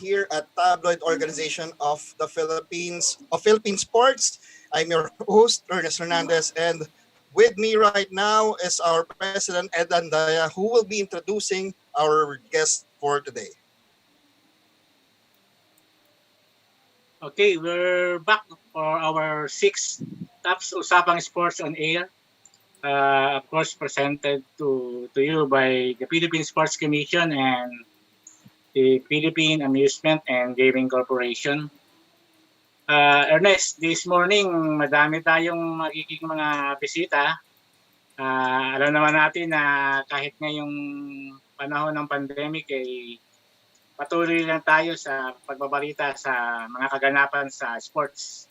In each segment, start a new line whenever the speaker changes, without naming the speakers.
here at Tabloid Organization of the Philippine Sports. I'm your host, Ernest Hernandez, and with me right now is our President, Ed Andaya, who will be introducing our guest for today.
Okay, we're back for our sixth Taps Usapang Sports on Air. Of course, presented to you by the Philippine Sports Commission and the Philippine Amusement and Gaming Corporation. Ernest, this morning madami tayong magiging mga bisita. Alam naman natin na kahit ngayong panahon ng pandemic ay patuloy lang tayo sa pagbabalita sa mga kaganapan sa sports.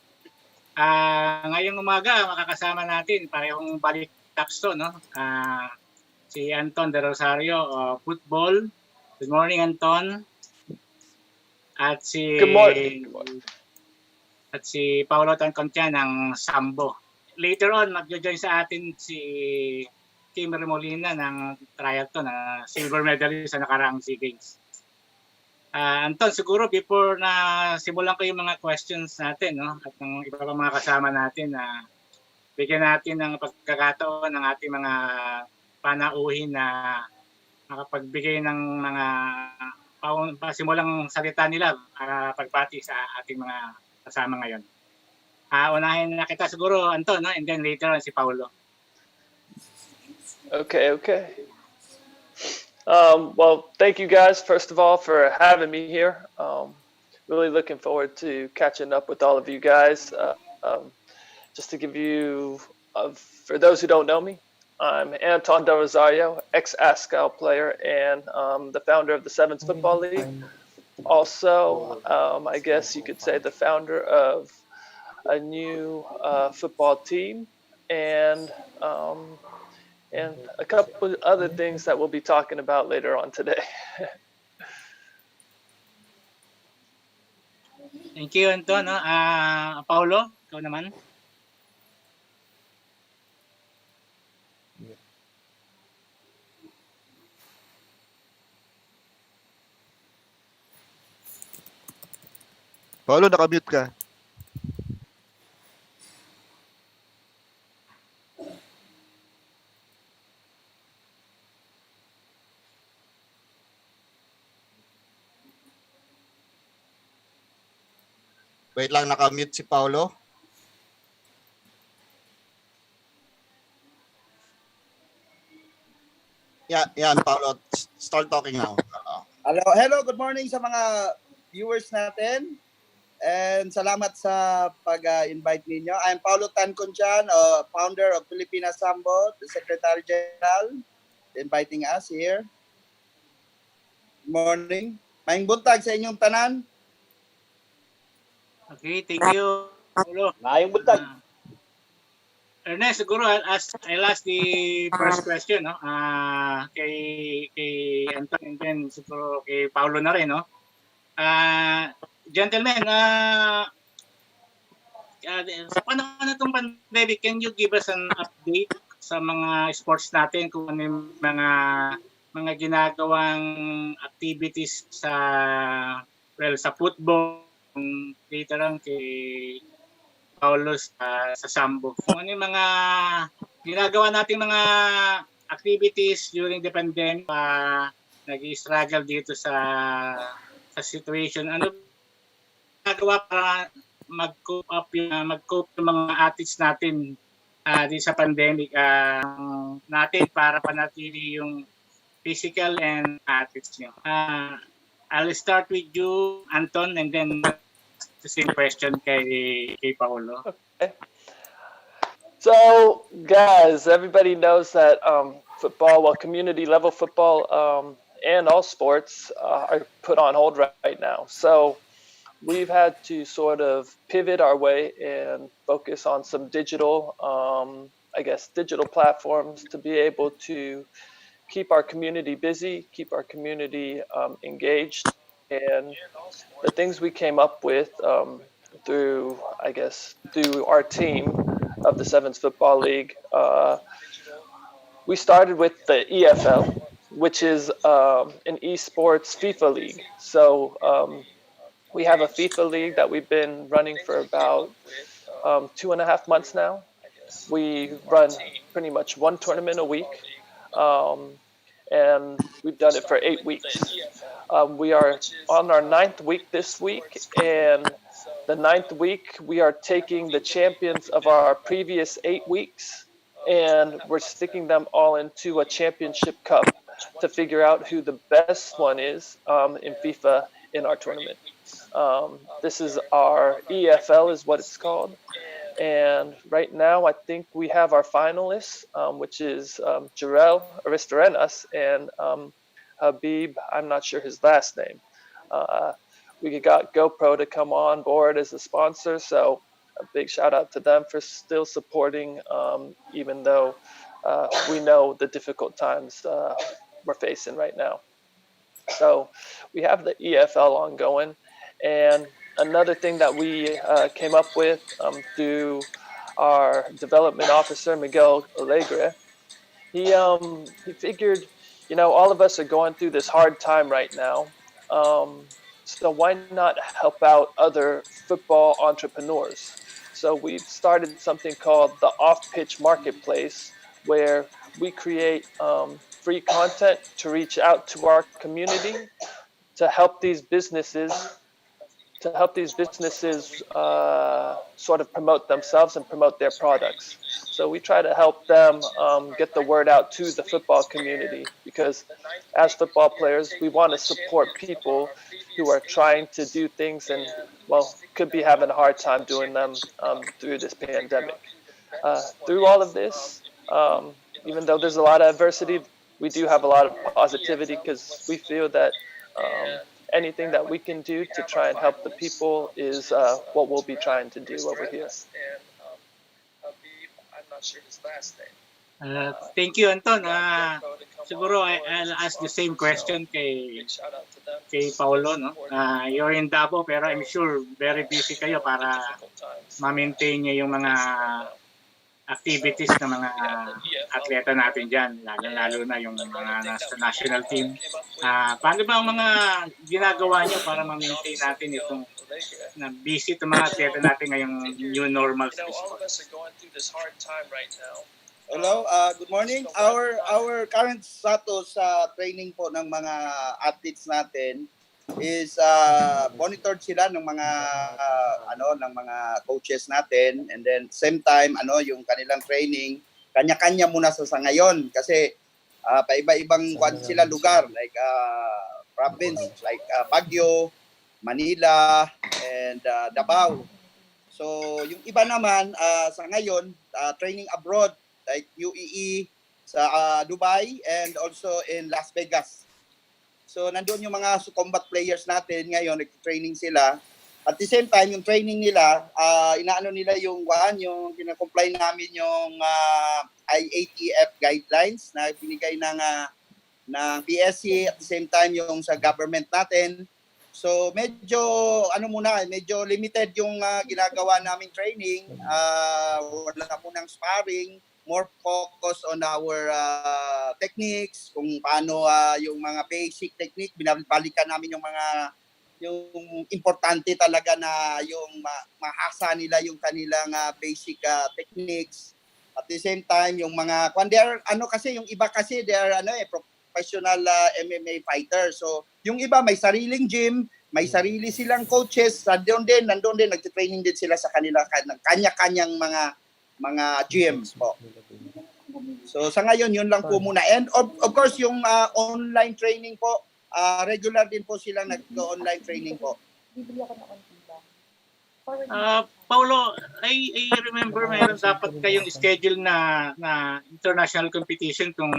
Ngayong umaga makakasama natin parehong balik taps to, no? Si Anton de Rosario, football. Good morning, Anton. At si
Good morning.
At si Paolo Tanconcia ng Sambo. Later on, magjo-join sa atin si Kim Remolina ng triathlon na silver medalist sa nakaraang SEA Games. Anton, siguro before na simulan ko yung mga questions natin, no, at ng iba pa mga kasama natin na bigyan natin ng pagkakataon ng ating mga panauhin na makapagbigay ng mga pasimulang salita nila para pagpati sa ating mga kasama ngayon. Unahin na kita siguro, Anton, no? And then later on si Paulo.
Okay. Well, thank you guys, first of all, for having me here. Really looking forward to catching up with all of you guys. Just to give you, for those who don't know me, I'm Anton de Rosario, ex-ASCAL player and the founder of the Sevens Football League. Also, I guess you could say the founder of a new football team and a couple other things that we'll be talking about later on today.
Thank you, Anton. No? Paulo, ikaw naman.
Paolo, nakamute ka.
Wait lang, nakamute si Paulo. Yan, Paulo. Start talking now.
Hello, good morning sa mga viewers natin. And salamat sa pag-invite ninyo. I'm Paulo Tanconcian, founder of Filipina Sambo, the Secretary General, inviting us here. Good morning. Maayong buntag sa inyong tanan.
Okay, thank you, Paulo.
Maayong buntag.
Ernest, siguro I'll ask the first question, no? Kay Anton and then siguro kay Paulo na rin, no? Gentlemen, sa panahon na itong pandemic, can you give us an update sa mga sports natin kung ano yung mga ginagawang activities sa football, later on kay Paulo sa Sambo. Kung ano yung mga ginagawa natin mga activities during the pandemic, nag-struggle dito sa situation. Ano ginagawa para mag-cope yung mga athletes natin dito sa pandemic natin para panatili yung physical and athletes nyo. I'll start with you, Anton, and then the same question kay Paulo.
Okay. So, guys, everybody knows that football, community level football and all sports are put on hold right now. So we've had to sort of pivot our way and focus on some digital, digital platforms to be able to keep our community busy, keep our community engaged. And the things we came up with through our team of the Sevens Football League, we started with the EFL, which is an esports FIFA league. So We have a FIFA league that we've been running for about 2.5 months now. We run pretty much one tournament a week, um, and we've done it for 8 weeks. We are on our ninth week this week, and the ninth week we are taking the champions of our previous 8 weeks, and we're sticking them all into a championship cup to figure out who the best one is in FIFA in our tournament. This is our EFL, is what it's called. And right now, I think we have our finalists, which is Jarell Aristarenas and Habib. I'm not sure his last name. Uh, we got GoPro to come on board as a sponsor, so a big shout out to them for still supporting, even though we know the difficult times we're facing right now. So we have the EFL ongoing. And another thing that we came up with through our development officer, Miguel Alegre, he figured, all of us are going through this hard time right now. So why not help out other football entrepreneurs? So we've started something called the Off Pitch Marketplace, where we create free content to reach out to our community to help these businesses sort of promote themselves and promote their products. So we try to help them get the word out to the football community, because as football players, we want to support people who are trying to do things and, well, could be having a hard time doing them through this pandemic. Through all of this, even though there's a lot of adversity, we do have a lot of positivity, because we feel that anything that we can do to try and help the people is what we'll be trying to do over here.
Thank you, Anton. Siguro I'll ask the same question kay Paolo, no? You're in Davao, pero I'm sure very busy kayo para ma-maintain niyo yung mga activities ng mga atleta natin dyan, lalo na yung mga nasa national team. Paano ba ang mga ginagawa niyo para ma-maintain natin itong na busy itong mga atleta natin ngayong new normal sa sports?
Hello, good morning. Our current status sa training po ng mga athletes natin is monitored sila ng mga ng mga coaches natin, and then same time yung kanilang training kanya-kanya muna sa ngayon, kasi paiba-ibang sila lugar, like province like Baguio, Manila, and Davao. So yung iba naman sa ngayon training abroad like UAE, sa Dubai, and also in Las Vegas. So nandoon yung mga combat players natin ngayon, nag-training sila. At the same time, yung training nila, inaano nila yung kina-comply namin yung IATF guidelines na binigay ng PSC, at the same time yung sa government natin. So medyo medyo limited yung ginagawa naming training. Wala munang sparring, more focus on our techniques, kung paano yung mga basic technique, binabalikan namin yung importante talaga na yung mahasa nila yung kanilang basic techniques. At the same time, yung mga kasi yung iba kasi they are professional MMA fighter. So yung iba may sariling gym, may sarili silang coaches, nandoon din nagte-training din sila sa kanila kanya-kanyang mga gyms po. So sa ngayon yun lang po muna. And of course yung online training po, regular din po silang nag-online training po.
Paulo, I remember meron dapat kayong schedule na international competition tong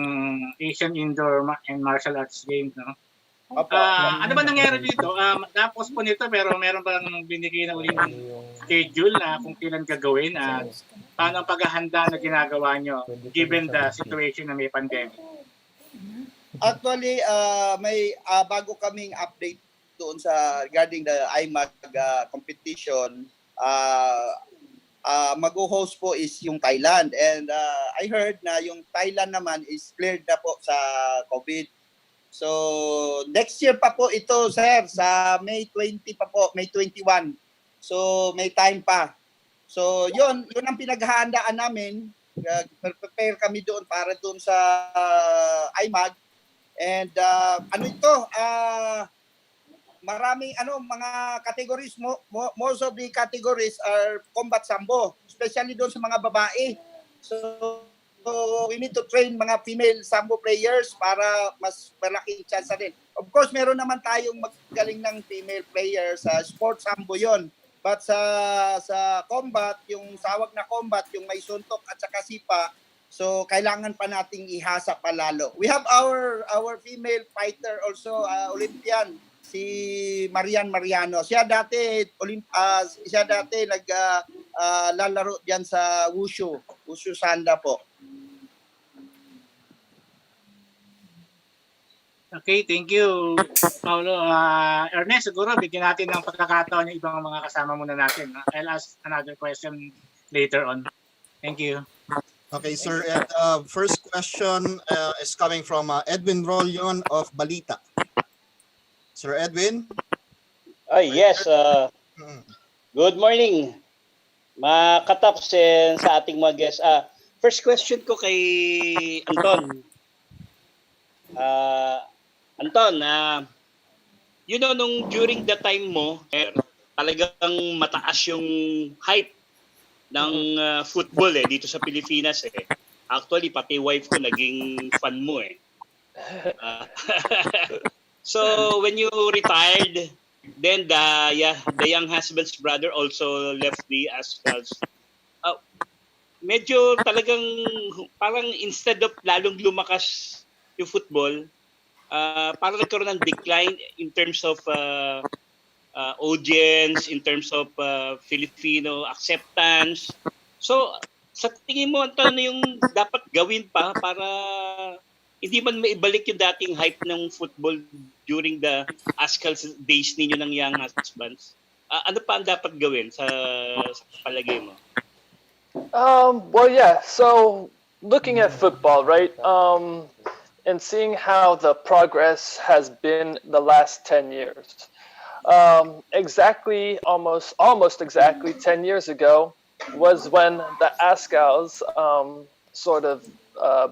Asian Indoor and Martial Arts Games, no? Ano ba nangyari dito? Tapos po nito, pero meron bang binigay na uling schedule na kung kailan gagawin? Paano ang paghahanda na ginagawa nyo given the situation na may pandemic?
Actually, may bago kaming update doon sa regarding the IMAG competition. Mag-host po is yung Thailand, and I heard na yung Thailand naman is cleared na po sa COVID. So, next year pa po ito, sir, sa May 20 pa po, May 21. So, may time pa. So, yun ang pinaghahandaan namin. Prepare kami doon para doon sa IMAG. And ano ito, maraming mga categories, most of the categories are combat sambo, especially doon sa mga babae. So we need to train mga female sambo players para mas malaking chance din. Of course, meron naman tayong magaling ng female players sa sports sambo yon. But sa combat, yung sawag na combat, yung may suntok at saka sipa, so kailangan pa nating ihasa pa lalo. We have our female fighter also, Olympian, si Marian Mariano. Siya dati lalaro diyan sa Wushu Sanda po.
Okay, thank you, Paulo. Ernest, siguro bigyan natin ng pagkakataon yung ibang mga kasama muna natin. I'll ask another question later on. Thank you.
Okay, sir. And first question is coming from Edwin Rolyon of Balita. Sir Edwin?
Yes. Good morning, mga kataps sa ating mga guests. First question ko kay Anton. Anton, nung during the time mo, talagang mataas yung hype ng football dito sa Pilipinas . Actually, pati wife ko naging fan mo . So when you retired, then the young husband's brother also left the Ascals. Medyo talagang parang instead of lalong lumakas yung football, parang nagkaroon ng decline in terms of audience, in terms of Filipino acceptance. So, sa tingin mo, Anton, ano yung dapat gawin pa para hindi man maibalik yung dating hype ng football during the Ascal days ninyo ng Young Husbands? Ano pa ang dapat gawin sa palagay mo?
Well, yeah. So, looking at football, right? And seeing how the progress has been the last 10 years. Almost exactly 10 years ago was when the Ascals sort of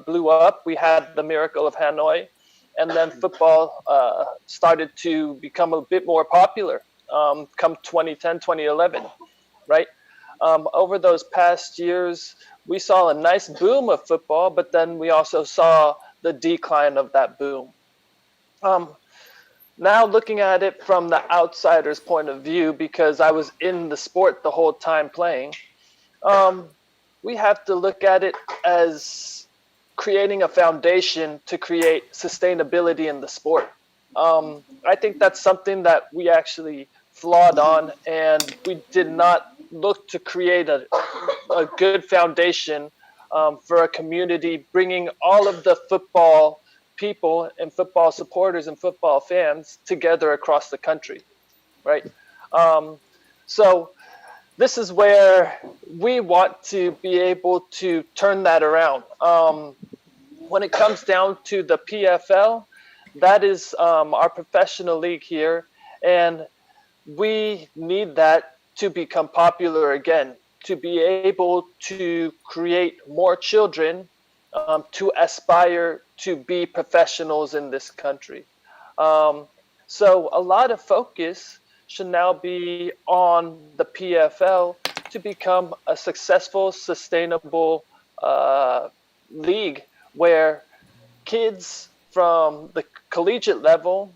blew up. We had the Miracle of Hanoi, and then football started to become a bit more popular come 2010, 2011, right? Over those past years, we saw a nice boom of football, but then we also saw the decline of that boom. Now looking at it from the outsider's point of view, because I was in the sport the whole time playing, we have to look at it as creating a foundation to create sustainability in the sport. I think that's something that we actually flawed on, and we did not look to create a good foundation for a community, bringing all of the football people and football supporters and football fans together across the country, right? So this is where we want to be able to turn that around. When it comes down to the PFL, that is our professional league here, and we need that to become popular again, to be able to create more children to aspire to be professionals in this country. So a lot of focus should now be on the PFL to become a successful, sustainable league where kids from the collegiate level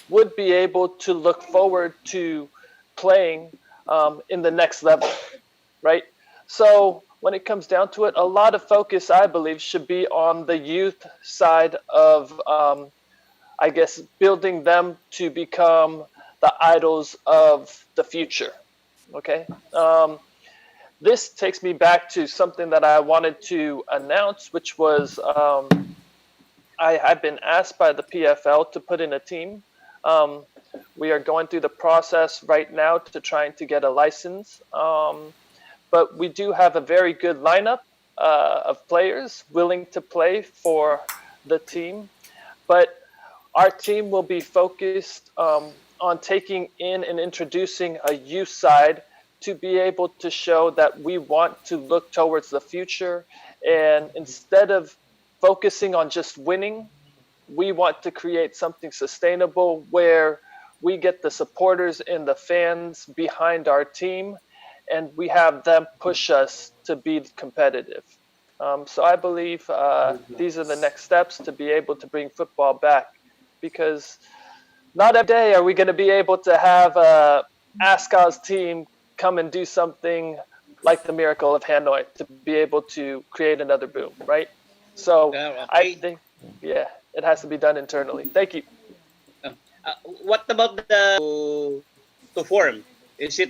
would be able to look forward to playing in the next level, right? So when it comes down to it, a lot of focus, I believe, should be on the youth side of, I guess, building them to become the idols of the future, okay? This takes me back to something that I wanted to announce, which was I've been asked by the PFL to put in a team. We are going through the process right now to trying to get a license. But we do have a very good lineup of players willing to play for the team. But our team will be focused on taking in and introducing a youth side to be able to show that we want to look towards the future. And instead of focusing on just winning, we want to create something sustainable where we get the supporters and the fans behind our team and we have them push us to be competitive. So I believe these are the next steps to be able to bring football back, because not every day are we going to be able to have Ascal's team come and do something like the Miracle of Hanoi to be able to create another boom, right? So I
Okay.
think, yeah, it has to be done internally. Thank you.
What about to form? Is it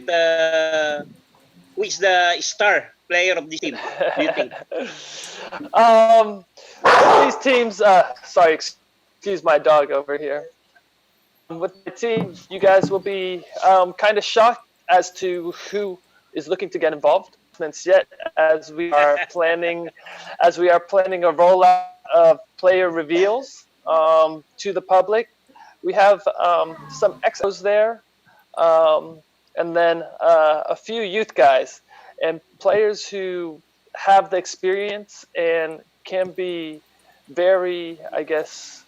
who is the star player of this team? Do you think?
um, these teams, sorry, excuse my dog over here. With my team, you guys will be kind of shocked as to who is looking to get involved. Yet, as we are planning a rollout of player reveals to the public, we have some exos there, um, and then a few youth guys and players who have the experience and can be very, I guess,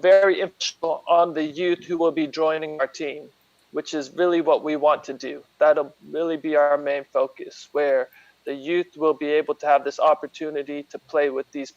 very influential on the youth who will be joining our team, which is really what we want to do. That'll really be our main focus, where the youth will be able to have this opportunity to play with these